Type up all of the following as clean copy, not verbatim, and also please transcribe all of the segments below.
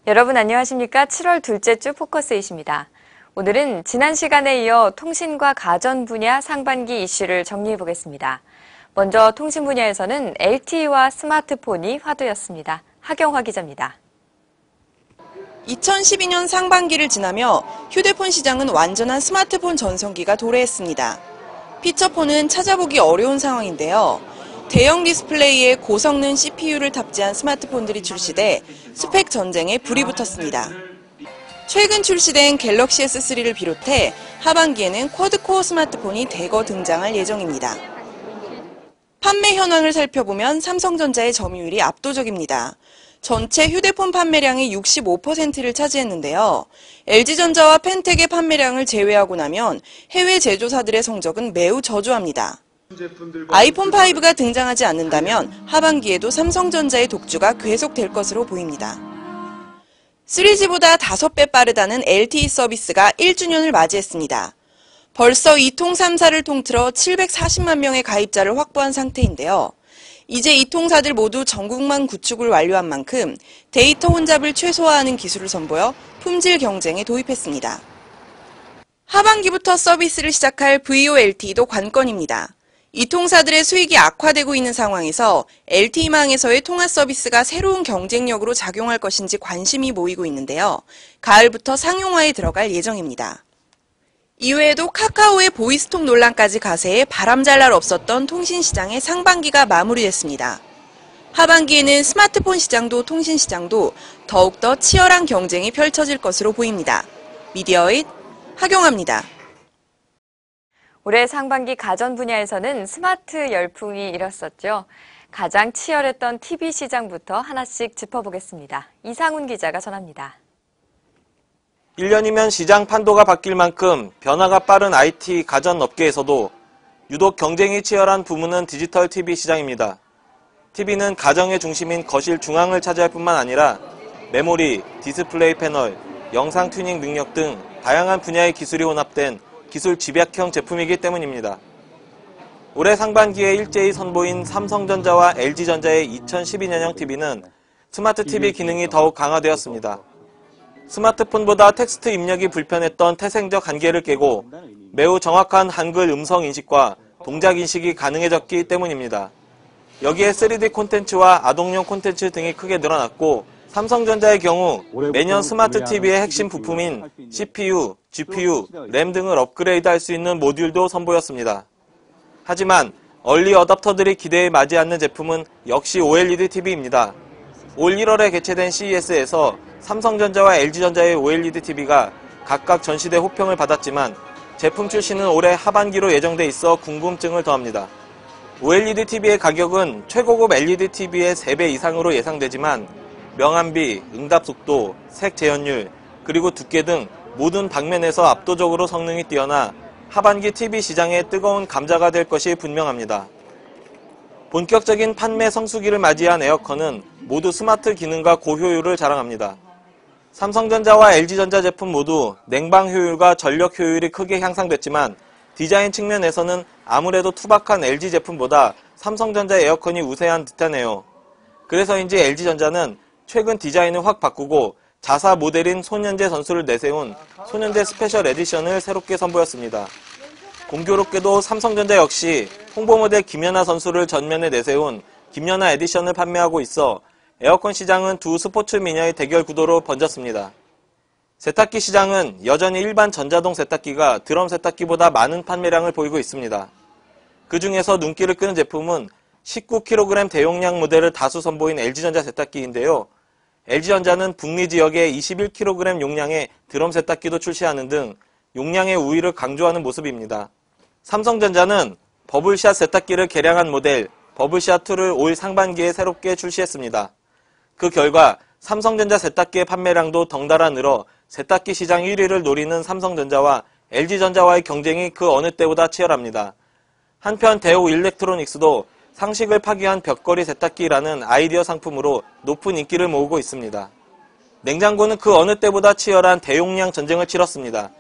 여러분 안녕하십니까? 7월 둘째 주 포커스잇입니다. 오늘은 지난 시간에 이어 통신과 가전 분야 상반기 이슈를 정리해 보겠습니다. 먼저 통신 분야에서는 LTE와 스마트폰이 화두였습니다. 하경화 기자입니다. 2012년 상반기를 지나며 휴대폰 시장은 완전한 스마트폰 전성기가 도래했습니다. 피처폰은 찾아보기 어려운 상황인데요. 대형 디스플레이에 고성능 CPU를 탑재한 스마트폰들이 출시돼 스펙 전쟁에 불이 붙었습니다. 최근 출시된 갤럭시 S3를 비롯해 하반기에는 쿼드코어 스마트폰이 대거 등장할 예정입니다. 판매 현황을 살펴보면 삼성전자의 점유율이 압도적입니다. 전체 휴대폰 판매량의 65%를 차지했는데요. LG전자와 펜텍의 판매량을 제외하고 나면 해외 제조사들의 성적은 매우 저조합니다. 아이폰 5가 등장하지 않는다면 하반기에도 삼성전자의 독주가 계속될 것으로 보입니다. 3G보다 5배 빠르다는 LTE 서비스가 1주년을 맞이했습니다. 벌써 이통삼사를 통틀어 740만 명의 가입자를 확보한 상태인데요. 이제 이통사들 모두 전국망 구축을 완료한 만큼 데이터 혼잡을 최소화하는 기술을 선보여 품질 경쟁에 도입했습니다. 하반기부터 서비스를 시작할 VoLTE도 관건입니다. 이통사들의 수익이 악화되고 있는 상황에서 LTE망에서의 통화 서비스가 새로운 경쟁력으로 작용할 것인지 관심이 모이고 있는데요. 가을부터 상용화에 들어갈 예정입니다. 이외에도 카카오의 보이스톡 논란까지 가세해 바람잘 날 없었던 통신시장의 상반기가 마무리됐습니다. 하반기에는 스마트폰 시장도 통신 시장도 더욱더 치열한 경쟁이 펼쳐질 것으로 보입니다. 미디어잇 하경화입니다. 올해 상반기 가전 분야에서는 스마트 열풍이 일었었죠. 가장 치열했던 TV 시장부터 하나씩 짚어보겠습니다. 이상훈 기자가 전합니다. 1년이면 시장 판도가 바뀔 만큼 변화가 빠른 IT 가전 업계에서도 유독 경쟁이 치열한 부문은 디지털 TV 시장입니다. TV는 가정의 중심인 거실 중앙을 차지할 뿐만 아니라 메모리, 디스플레이 패널, 영상 튜닝 능력 등 다양한 분야의 기술이 혼합된 기술 집약형 제품이기 때문입니다. 올해 상반기에 일제히 선보인 삼성전자와 LG전자의 2012년형 TV는 스마트 TV 기능이 더욱 강화되었습니다. 스마트폰보다 텍스트 입력이 불편했던 태생적 한계를 깨고 매우 정확한 한글 음성 인식과 동작 인식이 가능해졌기 때문입니다. 여기에 3D 콘텐츠와 아동용 콘텐츠 등이 크게 늘어났고 삼성전자의 경우 매년 스마트 TV의 핵심 부품인 CPU, GPU, 램 등을 업그레이드할 수 있는 모듈도 선보였습니다. 하지만 얼리 어답터들이 기대에 맞지 않는 제품은 역시 OLED TV입니다. 올 1월에 개최된 CES에서 삼성전자와 LG전자의 OLED TV가 각각 전시대 호평을 받았지만 제품 출시는 올해 하반기로 예정돼 있어 궁금증을 더합니다. OLED TV의 가격은 최고급 LED TV의 3배 이상으로 예상되지만 명암비, 응답 속도, 색 재현율, 그리고 두께 등 모든 방면에서 압도적으로 성능이 뛰어나 하반기 TV 시장의 뜨거운 감자가 될 것이 분명합니다. 본격적인 판매 성수기를 맞이한 에어컨은 모두 스마트 기능과 고효율을 자랑합니다. 삼성전자와 LG전자 제품 모두 냉방 효율과 전력 효율이 크게 향상됐지만 디자인 측면에서는 아무래도 투박한 LG 제품보다 삼성전자 에어컨이 우세한 듯하네요. 그래서인지 LG전자는 최근 디자인을 확 바꾸고 자사 모델인 손현재 선수를 내세운 손현재 스페셜 에디션을 새롭게 선보였습니다. 공교롭게도 삼성전자 역시 홍보 모델 김연아 선수를 전면에 내세운 김연아 에디션을 판매하고 있어 에어컨 시장은 두 스포츠 미녀의 대결 구도로 번졌습니다. 세탁기 시장은 여전히 일반 전자동 세탁기가 드럼 세탁기보다 많은 판매량을 보이고 있습니다. 그 중에서 눈길을 끄는 제품은 19kg 대용량 모델을 다수 선보인 LG전자 세탁기인데요. LG전자는 북미 지역에 21kg 용량의 드럼 세탁기도 출시하는 등 용량의 우위를 강조하는 모습입니다. 삼성전자는 버블샷 세탁기를 개량한 모델 버블샷2를 올 상반기에 새롭게 출시했습니다. 그 결과 삼성전자 세탁기의 판매량도 덩달아 늘어 세탁기 시장 1위를 노리는 삼성전자와 LG전자와의 경쟁이 그 어느 때보다 치열합니다. 한편 대우 일렉트로닉스도 상식을 파기한 벽걸이 세탁기라는 아이디어 상품으로 높은 인기를 모으고 있습니다. 냉장고는 그 어느 때보다 치열한 대용량 전쟁을 치렀습니다.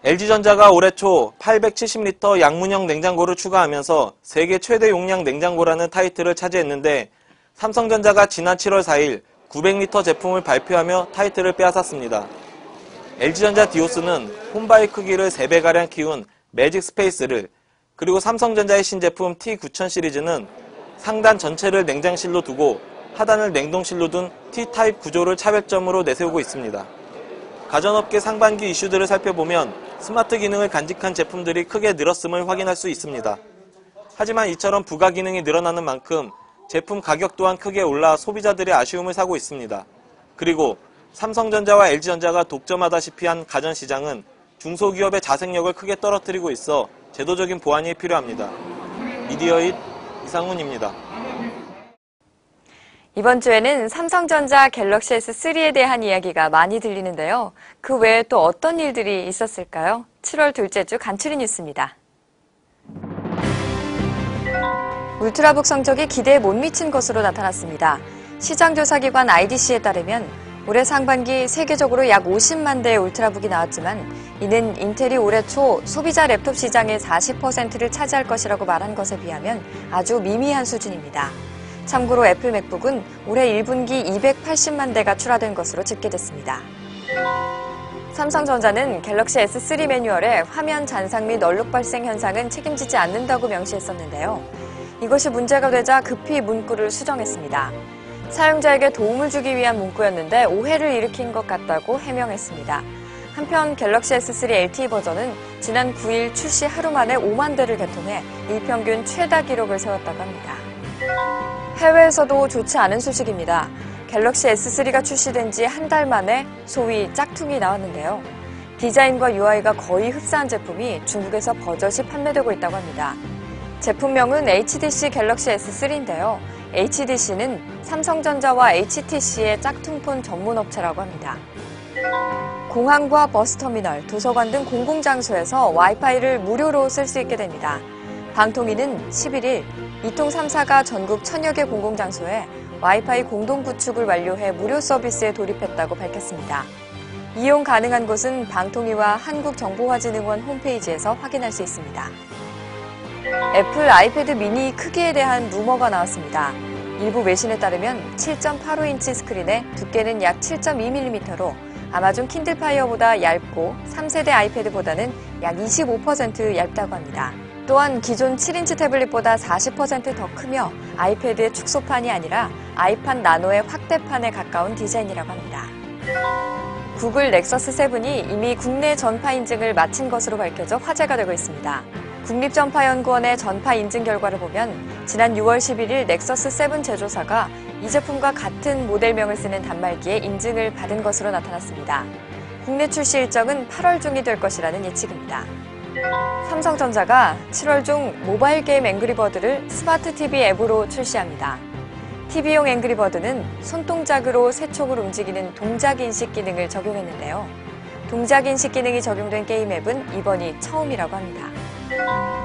LG전자가 올해 초 870리터 양문형 냉장고를 추가하면서 세계 최대 용량 냉장고라는 타이틀을 차지했는데 삼성전자가 지난 7월 4일 900리터 제품을 발표하며 타이틀을 빼앗았습니다. LG전자 디오스는 홈바이 크기를 3배가량 키운 매직 스페이스를, 그리고 삼성전자의 신제품 T9000 시리즈는 상단 전체를 냉장실로 두고 하단을 냉동실로 둔 T-타입 구조를 차별점으로 내세우고 있습니다. 가전업계 상반기 이슈들을 살펴보면 스마트 기능을 간직한 제품들이 크게 늘었음을 확인할 수 있습니다. 하지만 이처럼 부가 기능이 늘어나는 만큼 제품 가격 또한 크게 올라 소비자들의 아쉬움을 사고 있습니다. 그리고 삼성전자와 LG전자가 독점하다시피 한 가전시장은 중소기업의 자생력을 크게 떨어뜨리고 있어 제도적인 보완이 필요합니다. 미디어잇 이상훈입니다. 이번 주에는 삼성전자 갤럭시 S3에 대한 이야기가 많이 들리는데요. 그 외에 또 어떤 일들이 있었을까요? 7월 둘째 주 간추린 뉴스입니다. 울트라북 성적이 기대에 못 미친 것으로 나타났습니다. 시장조사기관 IDC에 따르면 올해 상반기 세계적으로 약 50만 대의 울트라북이 나왔지만 이는 인텔이 올해 초 소비자 랩톱 시장의 40%를 차지할 것이라고 말한 것에 비하면 아주 미미한 수준입니다. 참고로 애플 맥북은 올해 1분기 280만 대가 출하된 것으로 집계됐습니다. 삼성전자는 갤럭시 S3 매뉴얼에 화면 잔상 및 얼룩 발생 현상은 책임지지 않는다고 명시했었는데요. 이것이 문제가 되자 급히 문구를 수정했습니다. 사용자에게 도움을 주기 위한 문구였는데 오해를 일으킨 것 같다고 해명했습니다. 한편 갤럭시 S3 LTE 버전은 지난 9일 출시 하루 만에 5만 대를 개통해 일평균 최다 기록을 세웠다고 합니다. 해외에서도 좋지 않은 소식입니다. 갤럭시 S3가 출시된 지 한 달 만에 소위 짝퉁이 나왔는데요. 디자인과 UI가 거의 흡사한 제품이 중국에서 버젓이 판매되고 있다고 합니다. 제품명은 HTC 갤럭시 S3인데요. HTC는 삼성전자와 HTC의 짝퉁폰 전문 업체라고 합니다. 공항과 버스터미널, 도서관 등 공공장소에서 와이파이를 무료로 쓸 수 있게 됩니다. 방통위는 11일 이통 3사가 전국 1000여 개 공공장소에 와이파이 공동 구축을 완료해 무료 서비스에 돌입했다고 밝혔습니다. 이용 가능한 곳은 방통위와 한국정보화진흥원 홈페이지에서 확인할 수 있습니다. 애플 아이패드 미니 크기에 대한 루머가 나왔습니다. 일부 외신에 따르면 7.85인치 스크린에 두께는 약 7.2mm로 아마존 킨들파이어보다 얇고 3세대 아이패드보다는 약 25% 얇다고 합니다. 또한 기존 7인치 태블릿보다 40% 더 크며 아이패드의 축소판이 아니라 아이팟 나노의 확대판에 가까운 디자인이라고 합니다. 구글 넥서스 7이 이미 국내 전파 인증을 마친 것으로 밝혀져 화제가 되고 있습니다. 국립전파연구원의 전파 인증 결과를 보면 지난 6월 11일 넥서스 7 제조사가 이 제품과 같은 모델명을 쓰는 단말기에 인증을 받은 것으로 나타났습니다. 국내 출시 일정은 8월 중이 될 것이라는 예측입니다. 삼성전자가 7월 중 모바일 게임 앵그리버드를 스마트 TV 앱으로 출시합니다. TV용 앵그리버드는 손동작으로 세촉을 움직이는 동작인식 기능을 적용했는데요. 동작인식 기능이 적용된 게임 앱은 이번이 처음이라고 합니다.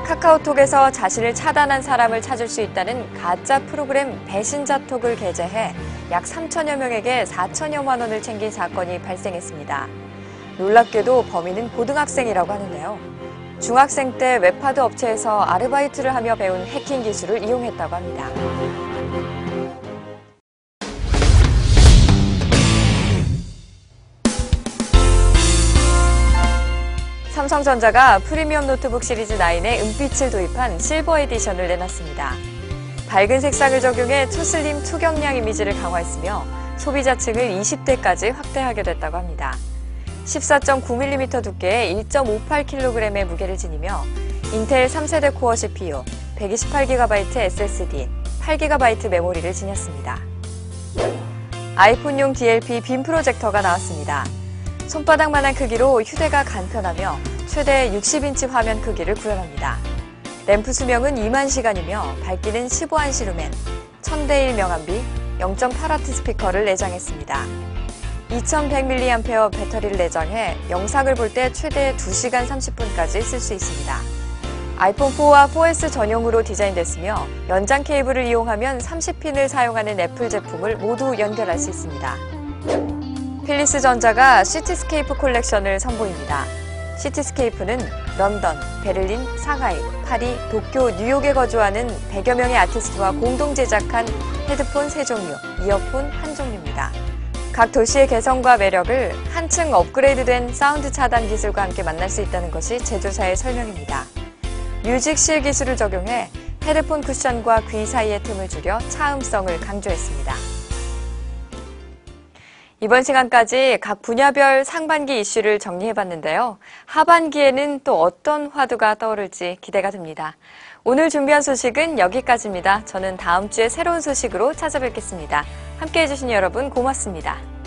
카카오톡에서 자신을 차단한 사람을 찾을 수 있다는 가짜 프로그램 배신자톡을 게재해 약 3천여 명에게 4천여만 원을 챙긴 사건이 발생했습니다. 놀랍게도 범인은 고등학생이라고 하는데요. 중학생 때 웹하드 업체에서 아르바이트를 하며 배운 해킹 기술을 이용했다고 합니다. 삼성전자가 프리미엄 노트북 시리즈 9에 은빛을 도입한 실버 에디션을 내놨습니다. 밝은 색상을 적용해 초슬림 초경량 이미지를 강화했으며 소비자층을 20대까지 확대하게 됐다고 합니다. 14.9mm 두께의 1.58kg의 무게를 지니며 인텔 3세대 코어 CPU, 128GB SSD, 8GB 메모리를 지녔습니다. 아이폰용 DLP 빔 프로젝터가 나왔습니다. 손바닥만한 크기로 휴대가 간편하며 최대 60인치 화면 크기를 구현합니다. 램프 수명은 2만 시간이며 밝기는 15안시 루멘, 1000대1 명암비, 0.8W 스피커를 내장했습니다. 2100mAh 배터리를 내장해 영상을 볼 때 최대 2시간 30분까지 쓸 수 있습니다. 아이폰 4와 4S 전용으로 디자인됐으며 연장 케이블을 이용하면 30핀을 사용하는 애플 제품을 모두 연결할 수 있습니다. 필립스전자가 시티스케이프 콜렉션을 선보입니다. 시티스케이프는 런던, 베를린, 상하이, 파리, 도쿄, 뉴욕에 거주하는 100여 명의 아티스트와 공동 제작한 헤드폰 3종류, 이어폰 1종류입니다. 각 도시의 개성과 매력을 한층 업그레이드된 사운드 차단 기술과 함께 만날 수 있다는 것이 제조사의 설명입니다. 뮤직실 기술을 적용해 헤드폰 쿠션과 귀 사이의 틈을 줄여 차음성을 강조했습니다. 이번 시간까지 각 분야별 상반기 이슈를 정리해봤는데요. 하반기에는 또 어떤 화두가 떠오를지 기대가 됩니다. 오늘 준비한 소식은 여기까지입니다. 저는 다음 주에 새로운 소식으로 찾아뵙겠습니다. 함께해 주신 여러분 고맙습니다.